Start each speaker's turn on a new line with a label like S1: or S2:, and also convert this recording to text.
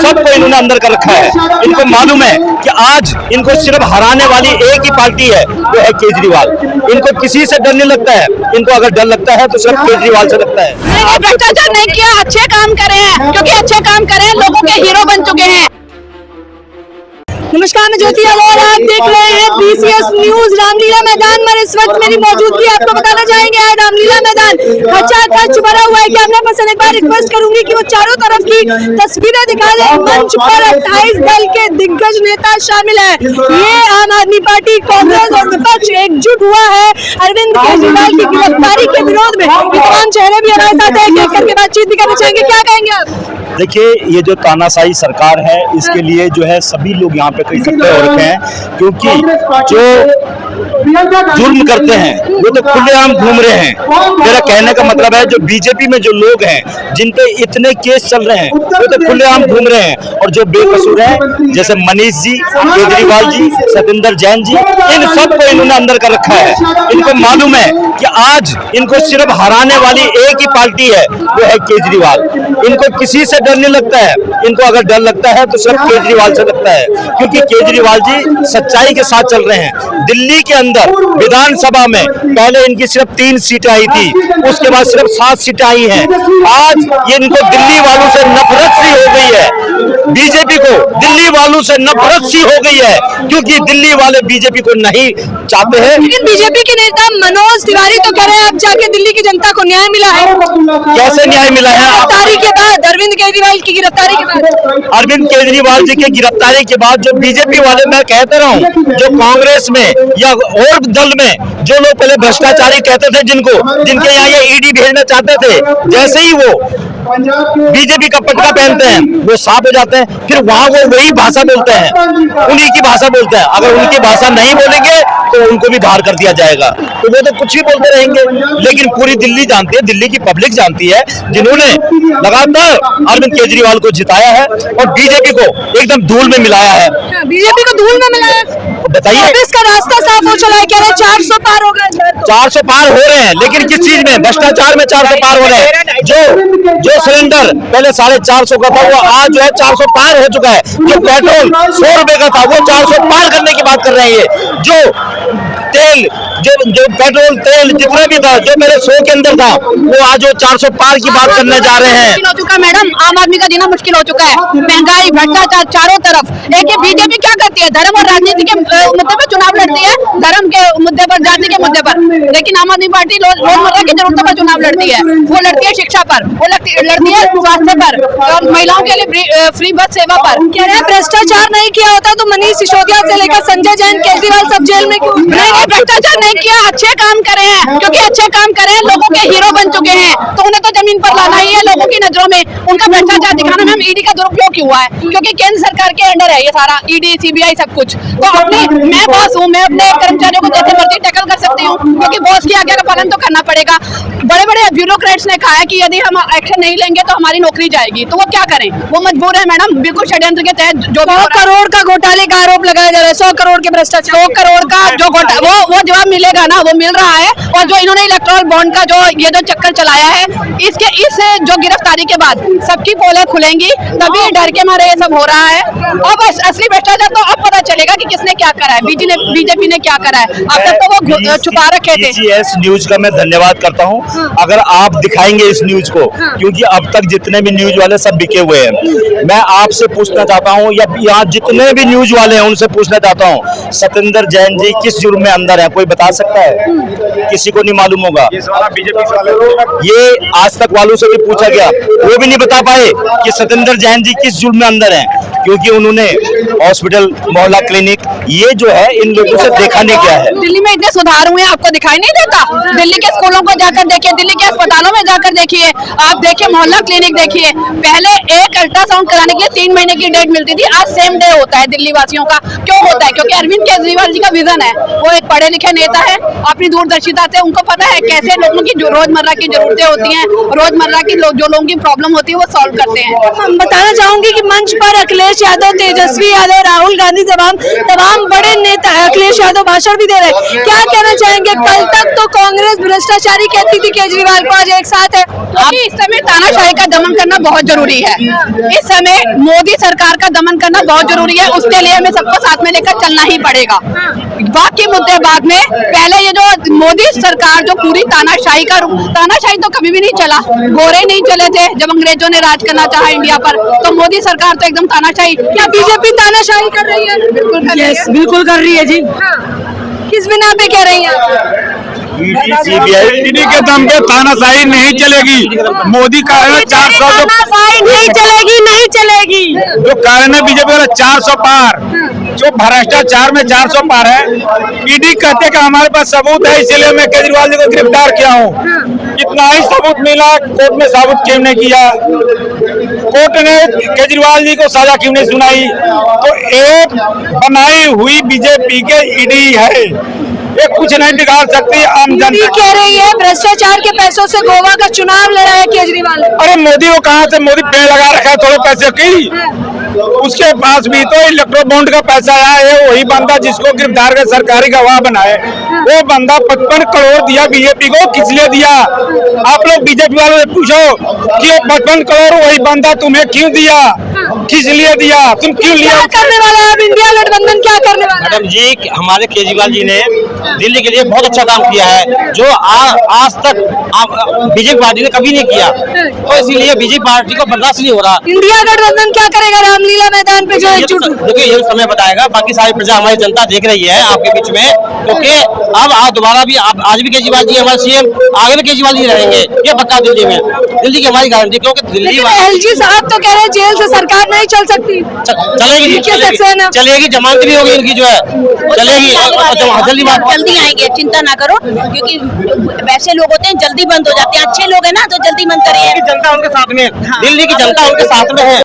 S1: सबको इन्होंने अंदर कर रखा है। इनको मालूम है कि आज इनको सिर्फ हराने वाली एक ही पार्टी है, वो है केजरीवाल। इनको किसी से डर नहीं लगता है, इनको अगर डर लगता है तो सिर्फ केजरीवाल से लगता है।
S2: भ्रष्टाचार नहीं किया, अच्छे काम करे हैं, क्योंकि अच्छे काम करे हैं, लोगों के हीरो बन चुके हैं। नमस्कार, मैं ज्योति और आप देख रहे हैं BCS न्यूज। रामलीला मैदान में इस वक्त मेरी मौजूदगी आपको बताना चाहेंगे। आज रामलीला मैदान खचाखच भरा हुआ है। कैमरा पर्सन एक बार रिक्वेस्ट करूंगी कि वो चारों तरफ की तस्वीरें दिखा दें। मंच पर 28 दल के दिग्गज नेता शामिल है। ये आम आदमी पार्टी, कांग्रेस और विपक्ष एकजुट हुआ है अरविंद केजरीवाल की गिरफ्तारी के विरोध में। ये तमाम चेहरे भी हमारे साथ है, एक करके बातचीत भी करना चाहेंगे। क्या कहेंगे आप?
S1: देखिए, ये जो तानाशाही सरकार है, इसके लिए जो है सभी लोग यहाँ पे इकट्ठे हो रखे हैं, क्योंकि जो जुर्म करते हैं वो तो खुलेआम घूम रहे हैं। मेरा कहने का मतलब है, जो बीजेपी में जो लोग हैं जिन पे इतने केस चल रहे हैं, वो तो खुलेआम घूम रहे हैं, और जो बेकसूर हैं जैसे मनीष जी, केजरीवाल जी, सतेंद्र जैन जी, इन सबको इन्होंने अंदर कर रखा है। इनको मालूम है कि आज इनको सिर्फ हराने वाली एक ही पार्टी है, वो है केजरीवाल। इनको किसी से डर नहीं लगता है, इनको अगर डर लगता है तो सिर्फ केजरीवाल से लगता है, क्योंकि केजरीवाल जी सच्चाई के साथ चल रहे हैं। दिल्ली के अंदर विधानसभा में पहले इनकी सिर्फ 3 सीटें आई थी, उसके बाद सिर्फ 7 सीटें आई हैं। आज ये इनको दिल्ली वालों से नफरत सी हो गई है, बीजेपी को दिल्ली वालों से नफरत सी हो गई है, क्योंकि दिल्ली वाले बीजेपी को नहीं चाहते हैं।
S2: लेकिन बीजेपी के नेता मनोज तिवारी तो कह रहे हैं अब जाके दिल्ली की जनता को न्याय मिला है।
S1: कैसे न्याय मिला है?
S2: गिरफ्तारी के बाद, अरविंद केजरीवाल की गिरफ्तारी के बाद,
S1: अरविंद केजरीवाल जी की गिरफ्तारी के बाद जो बीजेपी वाले, मैं कहता रहा हूँ, जो कांग्रेस में या और दल में जो लोग पहले भ्रष्टाचारी कहते थे, जिनके यहाँ ये ईडी भेजना चाहते थे, जैसे ही वो बीजेपी का पटका पहनते हैं वो साफ हो जाते हैं। फिर वहां वो वही भाषा बोलते हैं, उन्हीं की भाषा बोलते हैं। अगर उनकी भाषा नहीं बोलेंगे तो उनको भी बाहर कर दिया जाएगा, तो वो तो कुछ भी बोलते रहेंगे। लेकिन पूरी दिल्ली जानती है, दिल्ली की पब्लिक जानती है, जिन्होंने लगातार अरविंद केजरीवाल को जिताया है और बीजेपी को एकदम धूल में मिलाया है।
S2: बीजेपी को धूल में मिलाया,
S1: बताइए।
S2: इसका रास्ता साफ हो चला है, कह रहे 400 पार हो गए।
S1: 400 पार हो रहे हैं, लेकिन किस चीज में? भ्रष्टाचार में 400 पार हो रहे हैं। जो सिलेंडर पहले 450 का था, वो आज जो है 400 पार हो चुका है। जो पेट्रोल 100 रुपए का था, वो 400 पार करने की बात कर रहे हैं। जो तेल, जो पेट्रोल तेल जितना भी था, जो मेरे 100 के अंदर था, वो आज 400 पार की बात करने जा रहे हैं।
S2: हो चुका मैडम, आम आदमी का जीना मुश्किल हो चुका है। महंगाई, भ्रष्टाचार चारों तरफ। देखिए बीजेपी क्या करती है, धर्म और राजनीति के मुद्दे पर चुनाव लड़ती है, धर्म के मुद्दे पर, जाति के मुद्दे पर। लेकिन आम आदमी पार्टी रोजमर्रा की जरूरतों पर चुनाव लड़ती है। वो लड़ती है शिक्षा पर, वो लड़ती है स्वास्थ्य पर, और महिलाओं के लिए फ्री बस सेवा पर। कह रहे हैं भ्रष्टाचार नहीं किया होता तो मनीष सिसोदिया से लेकर संजय जैन, केजरीवाल सब जेल में क्यों? नहीं, भ्रष्टाचार नहीं किया, अच्छे काम करे हैं, क्योंकि अच्छे काम करे हैं, लोगों के हीरो बन चुके हैं, तो उन्हें तो जमीन पर लाना ही है लोगों की नजरों में। उनका भ्रष्टाचार दिखाना में ईडी का दुरुपयोग क्यों हुआ है, क्योंकि केंद्र सरकार के अंडर है ये सारा, ईडी, सीबीआई सब कुछ। तो मैं बॉस हूँ, मैं अपने कर्मचारियों को जैसे मर्जी टैकल कर सकती हूँ, क्योंकि बॉस की आज्ञा का पालन तो करना पड़ेगा। बड़े बड़े ब्यूरोक्रेट्स ने कहा है कि यदि हम एक्शन नहीं लेंगे तो हमारी नौकरी जाएगी, तो वो क्या करें? वो मजबूर है मैडम, बिल्कुल षड्यंत्र के तहत। जो 100 करोड़ का घोटाले का आरोप लगाया जा रहा है, 100 करोड़ के भ्रष्टाचार, 100 करोड़ का जो घोटाला, वो जवाब मिलेगा ना, वो मिल रहा है। और जो इन्होंने इलेक्ट्रल बॉन्ड का जो चक्कर चलाया है, इस जो गिरफ्तारी के बाद सबकी पोलें खुलेंगी, तभी डर के मारे ये सब हो रहा है। अब असली भ्रष्टाचार तो अब पता चलेगा कि किसने क्या करा है, बीजेपी ने क्या करा है। अब तक तो वो छुपा रखे थे।
S1: BCS न्यूज का मैं धन्यवाद करता हूँ, अगर आप दिखाएंगे इस न्यूज को, क्योंकि अब तक जितने भी न्यूज वाले सब बिके हुए हैं। मैं आपसे पूछना चाहता हूँ, या यहाँ जितने भी न्यूज वाले हैं उनसे पूछना चाहता हूँ, सतेंद्र जैन जी किस जुर्म में अंदर है? कोई बता सकता है? किसी को नहीं मालूम होगा। ये आज तक वालों से भी पूछा गया, वो भी नहीं बता पाए कि सतेंद्र जैन जी किस जुर्म में अंदर हैं, क्योंकि उन्होंने हॉस्पिटल, मोहल्ला क्लिनिक, ये जो है इन लोगों से देखा नहीं गया है।
S2: दिल्ली में इतने सुधार हुए, आपको दिखाई नहीं देता? दिल्ली के स्कूलों को जाकर देखिए, दिल्ली के अस्पतालों में जाकर देखिए, आप देखिए मोहल्ला क्लिनिक देखिए। पहले एक अल्ट्रासाउंड कराने के लिए 3 महीने की डेट मिलती थी, आज सेम डे होता है दिल्ली वासियों का। क्यों होता है? क्योंकि अरविंद केजरीवाल जी का विजन है, वो एक पढ़े लिखे नेता है, अपनी दूरदर्शिता से उनको पता है कैसे लोगों की जो रोजमर्रा की जरूरतें होती हैं, रोजमर्रा की जो लोगों की प्रॉब्लम होती है, वो सॉल्व करते हैं। हम बताना चाहूंगी कि मंच पर अखिलेश यादव, तेजस्वी यादव, राहुल गांधी, तमाम बड़े नेता, अखिलेश यादव भाषण भी दे रहे हैं। क्या कहना चाहेंगे? कल तक तो कांग्रेस भ्रष्टाचारी कहती थी केजरीवाल को, आज एक साथ है। क्योंकि इस समय तानाशाही का दमन करना बहुत जरूरी है। इस समय मोदी सरकार का दमन करना बहुत जरूरी है, उसके लिए हमें सबको साथ में लेकर चलना ही पड़ेगा। बाकी मुद्दे बाद में, पहले ये जो मोदी सरकार जो पूरी तानाशाही तो कभी भी नहीं चला, गोरे नहीं चले थे जब अंग्रेजों ने राज करना चाहा इंडिया पर, तो मोदी सरकार तो एकदम तानाशाही। क्या बीजेपी तानाशाही कर रही है?
S3: बिल्कुल कर रही है जी।
S2: किस बिना पे कह रही है?
S1: ईडी के दम पे तानाशाही नहीं चलेगी। मोदी का है 400
S3: नहीं चलेगी, नहीं चलेगी।
S1: जो कारण है बीजेपी वाला 400 पार, जो भ्रष्टाचार में 400 पार है। ईडी कहते कि हमारे पास सबूत है, इसीलिए मैं केजरीवाल जी को गिरफ्तार किया हूँ। इतना ही सबूत मिला, कोर्ट में साबित क्यों नहीं किया? कोर्ट ने केजरीवाल जी को सजा क्यों नहीं सुनाई? तो एक बनाई हुई बीजेपी के ईडी है, ये कुछ नहीं बिगाड़ सकती आम जनता।
S3: कह रही है भ्रष्टाचार के पैसों से गोवा का चुनाव लड़ा है केजरीवाल।
S1: अरे मोदी को कहाँ से, मोदी पेड़ लगा रखा है थोड़े पैसे की, उसके पास भी तो इलेक्ट्रो बॉन्ड का पैसा आया है। वही बंदा जिसको गिरफ्तार कर सरकारी गवाह बनाए, वो बंदा 55 करोड़ दिया बीजेपी को, किस लिए दिया? आप लोग बीजेपी वालों से पूछो कि 55 करोड़ वही बंदा तुम्हें क्यों दिया, किस लिए दिया, तुम क्यों लिया?
S3: क्या करने वाला है अब इंडिया गठबंधन, क्या करने वाला है?
S4: मैडम जी, हमारे केजरीवाल जी ने दिल्ली के लिए बहुत अच्छा काम किया है, जो आज तक बीजेपी पार्टी ने कभी नहीं किया, तो इसीलिए बीजेपी पार्टी को बर्दाश्त नहीं हो रहा।
S3: इंडिया गठबंधन क्या करेगा रामलीला मैदान पे जो एकजुट?
S4: देखिए ये समय बताएगा, बाकी सारी प्रजा हमारी जनता देख रही है आपके बीच में, क्योंकि अब दोबारा भी आज भी केजरीवाल जी हमारे सीएम, आगे भी केजरीवाल जी रहेंगे, ये पक्का दिल्ली में, दिल्ली की हमारी गारंटी। क्योंकि दिल्ली
S3: एलजी साहब तो कह रहे हैं जेल से सरकार नहीं चल सकती।
S4: चलेगी, चलेगी, जमानत भी होगी इनकी, जो है चलेगी,
S5: जल्दी आएंगे, चिंता ना करो, क्योंकि वैसे लोग होते हैं जल्दी बंद हो जाते हैं, अच्छे लोग हैं ना तो जल्दी बंद करिए।
S4: जनता उनके साथ में, दिल्ली की जनता उनके साथ में है।